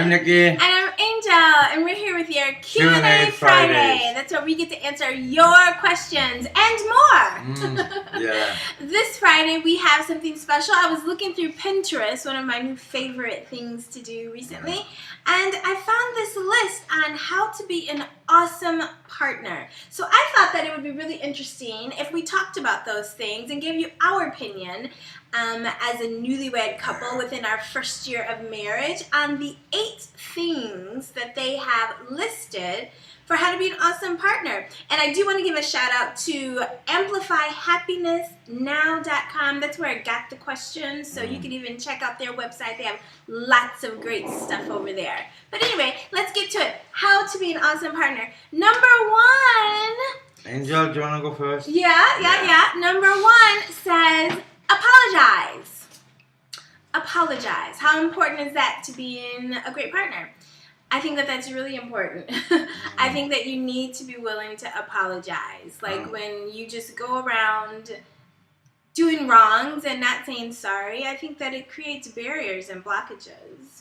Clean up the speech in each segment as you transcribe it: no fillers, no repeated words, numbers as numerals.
I'm Nikki. And I'm Angel, and we're here with your Q&A Q&A Friday. Fridays. That's where we get to answer your questions and more. Yeah. This Friday, we have something special. I was looking through Pinterest, one of my new favorite things to do recently, and I found this list on how to be an awesome partner. So I thought that it would be really interesting if we talked about those things and gave you our opinion as a newlywed couple within our first year of marriage on the 8 things that they have listed for how to be an awesome partner. And I do want to give a shout out to amplifyhappinessnow.com. That's where I got the questions, so you can even check out their website. They have lots of great stuff over there. But anyway, let's get to it. How to be an awesome partner. Number 1. Angel, do you want to go first? Yeah. Number 1 says apologize. Apologize. How important is that to being a great partner? I think that that's really important. I think that you need to be willing to apologize. Like when you just go around doing wrongs and not saying sorry, I think that it creates barriers and blockages.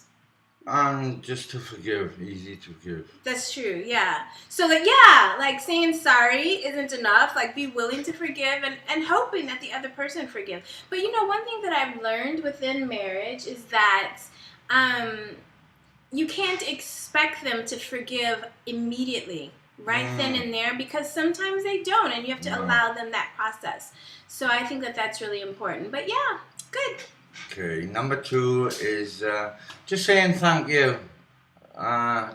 Just to forgive, easy to forgive. That's true, yeah. So like saying sorry isn't enough. Like be willing to forgive and hoping that the other person forgives. But you know, one thing that I've learned within marriage is that you can't expect them to forgive immediately, right then and there, because sometimes they don't, and you have to allow them that process. So I think that that's really important. But yeah, good. Okay, number 2 is just saying thank you.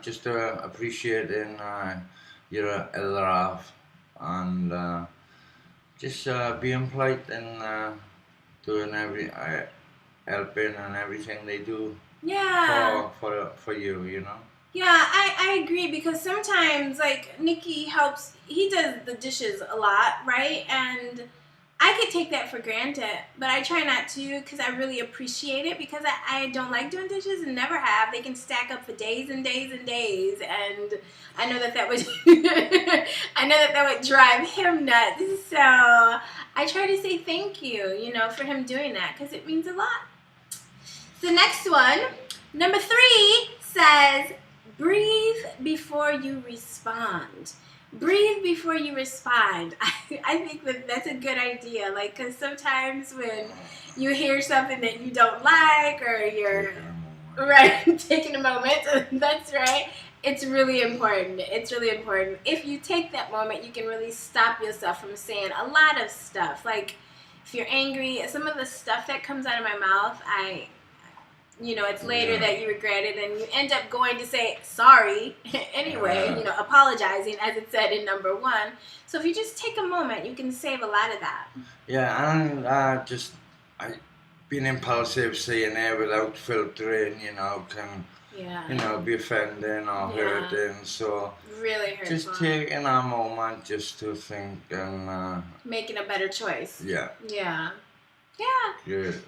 Just appreciating your other half, and just being polite and doing helping and everything they do. Yeah. For you, you know? Yeah, I agree, because sometimes, like, Nikki helps, he does the dishes a lot, right? And I could take that for granted, but I try not to, because I really appreciate it, because I don't like doing dishes and never have. They can stack up for days and days and days, and I know that would drive him nuts. So I try to say thank you, for him doing that, because it means a lot. The next one, number 3, says, breathe before you respond. Breathe before you respond. I think that's a good idea. Like, because sometimes when you hear something that you don't like, or you're taking a moment, that's right. It's really important. It's really important. If you take that moment, you can really stop yourself from saying a lot of stuff. Like, if you're angry, some of the stuff that comes out of my mouth, it's later that you regret it, and you end up going to say sorry anyway, apologizing, as it said in number 1. So if you just take a moment, you can save a lot of that. Yeah, and being impulsive, saying it without filtering, can be offending or hurting. So really hurtful. Just taking a moment just to think and making a better choice. Yeah. Good.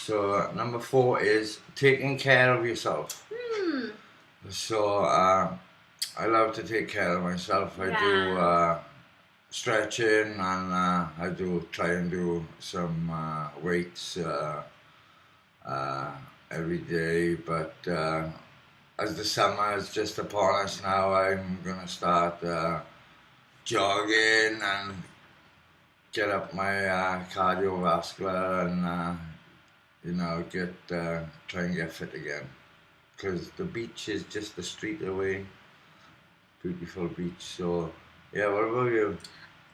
So number 4 is taking care of yourself. So I love to take care of myself. I do stretching, and I do try and do some weights every day. But as the summer is just upon us now, I'm gonna start jogging and get up my cardiovascular and try and get fit again, because the beach is just a street away. Beautiful beach. So yeah, what about you?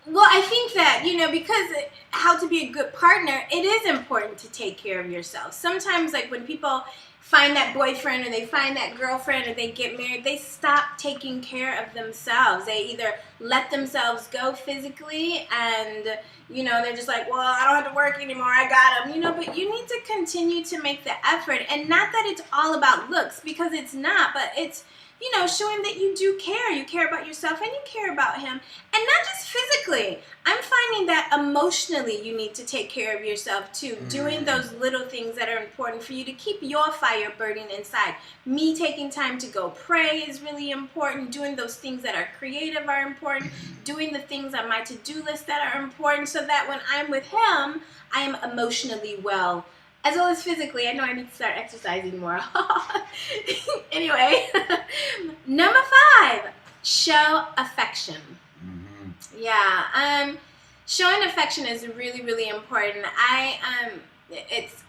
Well, I think that, because how to be a good partner, it is important to take care of yourself. Sometimes, like, when people find that boyfriend or they find that girlfriend or they get married, they stop taking care of themselves. They either let themselves go physically and, they're just like, well, I don't have to work anymore, I got them, but you need to continue to make the effort. And not that it's all about looks, because it's not, but it's, showing that you do care. You care about yourself and you care about him. And not just physically. I'm finding that emotionally you need to take care of yourself too. Doing those little things that are important for you to keep your fire burning inside. Me taking time to go pray is really important. Doing those things that are creative are important. Doing the things on my to-do list that are important, so that when I'm with him, I am emotionally well as well as physically. I know I need to start exercising more. Anyway, number 5, show affection. Mm-hmm. Yeah, showing affection is really, really important. It's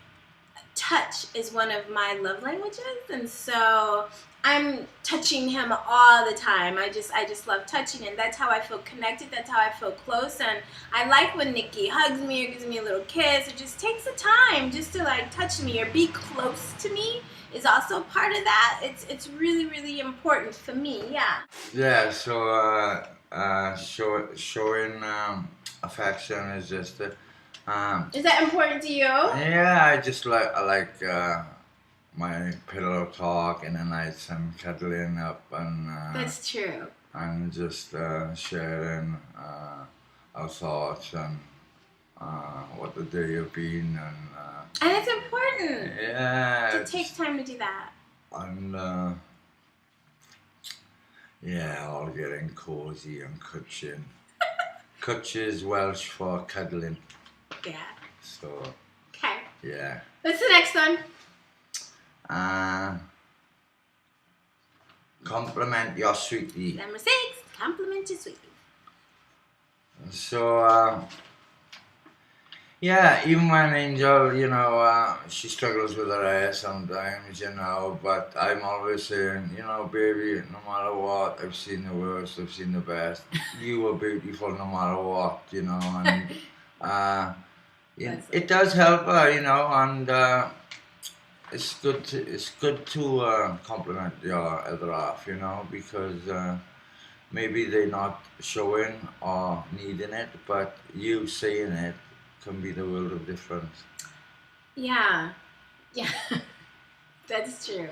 touch is one of my love languages, and so I'm touching him all the time. I just love touching, and that's how I feel connected. That's how I feel close, and I like when Nikki hugs me or gives me a little kiss or just takes the time just to like touch me or be close to me is also part of that. It's really, really important for me. Yeah. Yeah. So showing affection is just. Is that important to you? Yeah, I like my pillow talk in the nights and cuddling up and That's true. and just sharing our thoughts and what the day have been And it's important yeah to take time to do that. and yeah, all getting cozy and cutchin. Cutch is Welsh for cuddling. Yeah. So Okay. yeah. What's the next one? Compliment your sweetie. Number 6, compliment your sweetie. So yeah, even when Angel, she struggles with her hair sometimes, but I'm always saying, baby, no matter what, I've seen the worst, I've seen the best. You are beautiful no matter what, and it does help her, and it's good to compliment your other half, because maybe they're not showing or needing it, but you saying it can be the world of difference. Yeah. That's true.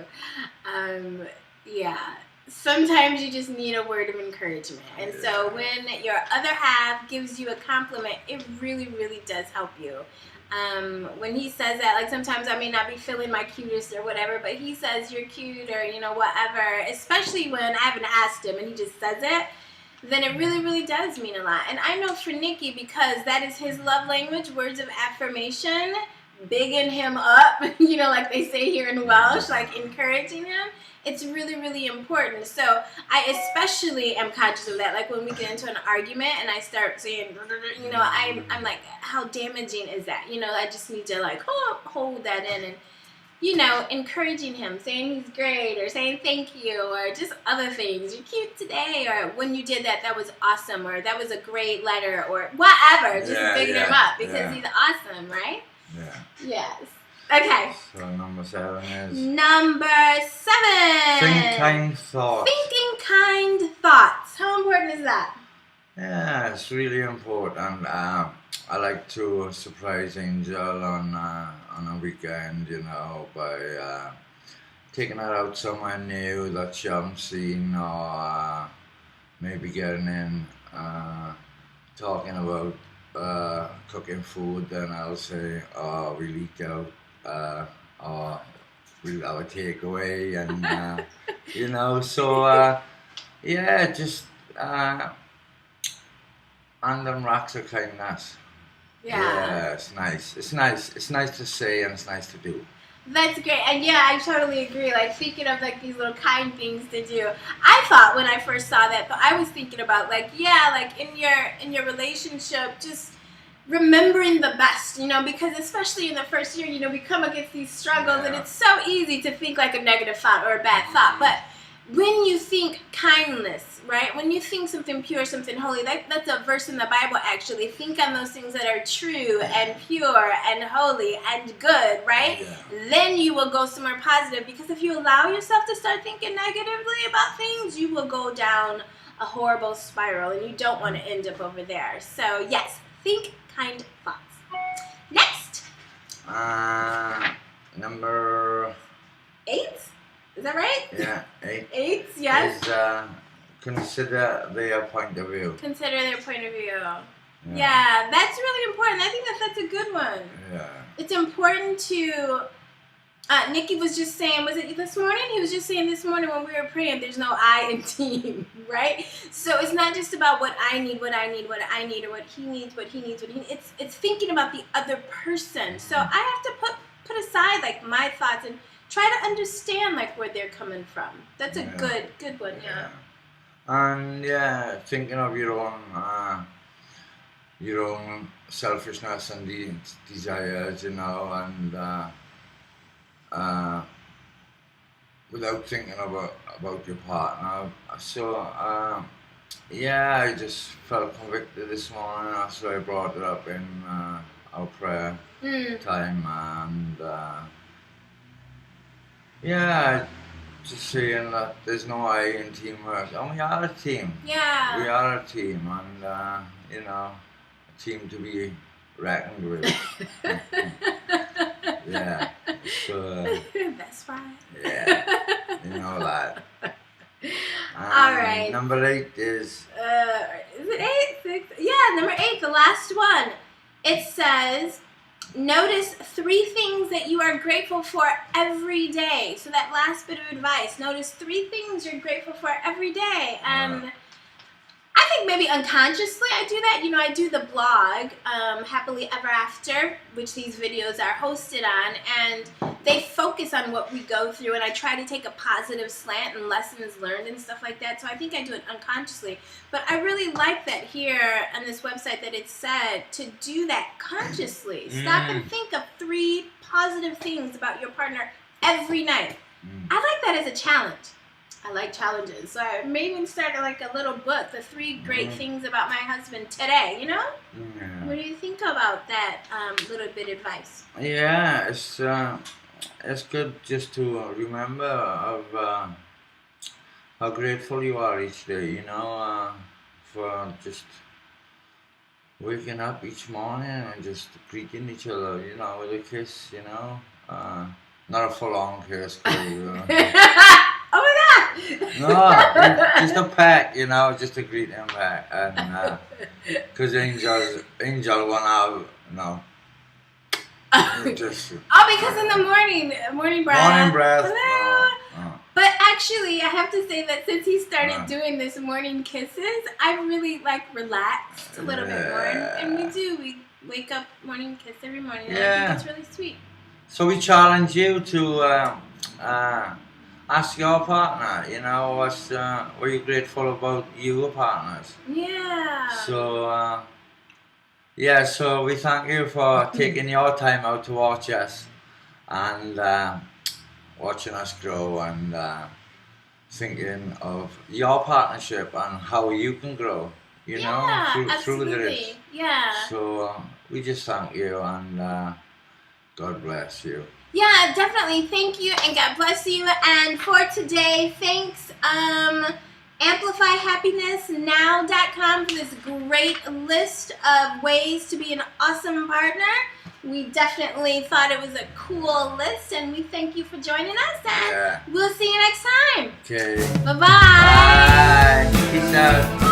Yeah. Sometimes you just need a word of encouragement. And so when your other half gives you a compliment, it really, really does help you. When he says that, like sometimes I may not be feeling my cutest or whatever, but he says you're cute or, whatever, especially when I haven't asked him and he just says it, then it really, really does mean a lot. And I know for Nikki, because that is his love language, words of affirmation, bigging him up, like they say here in Welsh, like encouraging him, it's really, really important. So I especially am conscious of that. Like when we get into an argument and I start saying, I'm like, how damaging is that? I just need to like hold that in and, encouraging him, saying he's great or saying thank you or just other things. You're cute today, or when you did that was awesome, or that was a great letter, or whatever. Just bigging him up because he's awesome, right? Yeah. Yes. Okay. So number 7 is? Number 7. Think kind thoughts. Thinking kind thoughts. How important is that? Yeah, it's really important. I like to surprise Angel on a weekend, by taking her out somewhere new that she hasn't seen, or maybe getting in, talking about cooking food. Then I'll say, oh, we'll eat out, or we'll have a takeaway, and so yeah, just and them racks of kindness. Yeah, it's nice. It's nice to say, and it's nice to do. That's great. And yeah, I totally agree. Like thinking of like these little kind things to do. I thought when I first saw that, but I was thinking about like in your relationship, just remembering the best, because especially in the first year, we come against these struggles and it's so easy to think like a negative thought or a bad thought. But when you think kindness, right? When you think something pure, something holy, that's a verse in the Bible actually. Think on those things that are true and pure and holy and good, right? Yeah. Then you will go somewhere positive, because if you allow yourself to start thinking negatively about things, you will go down a horrible spiral and you don't want to end up over there. So yes, think kind thoughts. Next. Number 8? Is that right? Yeah, 8. 8, yes. Is consider their point of view. Consider their point of view. Yeah, that's really important. I think that's a good one. Yeah. It's important to... Nikki was just saying, was it this morning? He was just saying this morning when we were praying, there's no I in team, right? So it's not just about what I need, or what he needs. It's thinking about the other person. So I have to put put aside like my thoughts and try to understand like where they're coming from. That's a good one, yeah. And yeah, thinking of your own selfishness and desires, you know, and without thinking about your partner. So yeah, I just felt convicted this morning. That's why I brought it up in our prayer time, and yeah, just saying that there's no I in teamwork, and we are a team. Yeah. We are a team, and you know, a team to be reckoned with. Yeah. So. That's right. Yeah. You know that. All right. Number 8 is it 8? 6? Yeah, number 8, the last one. It says, notice 3 things that you are grateful for every day. So that last bit of advice, notice 3 things you're grateful for every day. And I think maybe unconsciously I do that. You know, I do the blog, Happily Ever After, which these videos are hosted on, and they focus on what we go through, and I try to take a positive slant and lessons learned and stuff like that. So I think I do it unconsciously. But I really like that here on this website that it said to do that consciously. Stop and think of 3 positive things about your partner every night. I like that as a challenge. I like challenges. So I may even start like a little book, the 3 great things about my husband today, you know? Yeah. What do you think about that little bit of advice? Yeah, it's good just to remember of how grateful you are each day, you know, for just waking up each morning and just greeting each other, you know, with a kiss, you know. Not a full-on kiss, you know. Oh my God! No, just a peck, you know, just a greeting peck, and because Angel went out, no. Just, because in the morning breath. Morning breath. But actually, I have to say that since he started doing this morning kisses, I really like relaxed a little bit more, and we wake up morning kiss every morning. And I think it's really sweet. So we challenge you to ask your partner, you know, what are you grateful about your partners? Yeah. So, so we thank you for taking your time out to watch us and watching us grow and thinking of your partnership and how you can grow, you know, through this. Yeah. So we just thank you and God bless you. Yeah, definitely. Thank you and God bless you. And for today, thanks AmplifyHappinessNow.com for this great list of ways to be an awesome partner. We definitely thought it was a cool list, and we thank you for joining us, and we'll see you next time. Okay. Bye-bye. Bye. Peace out.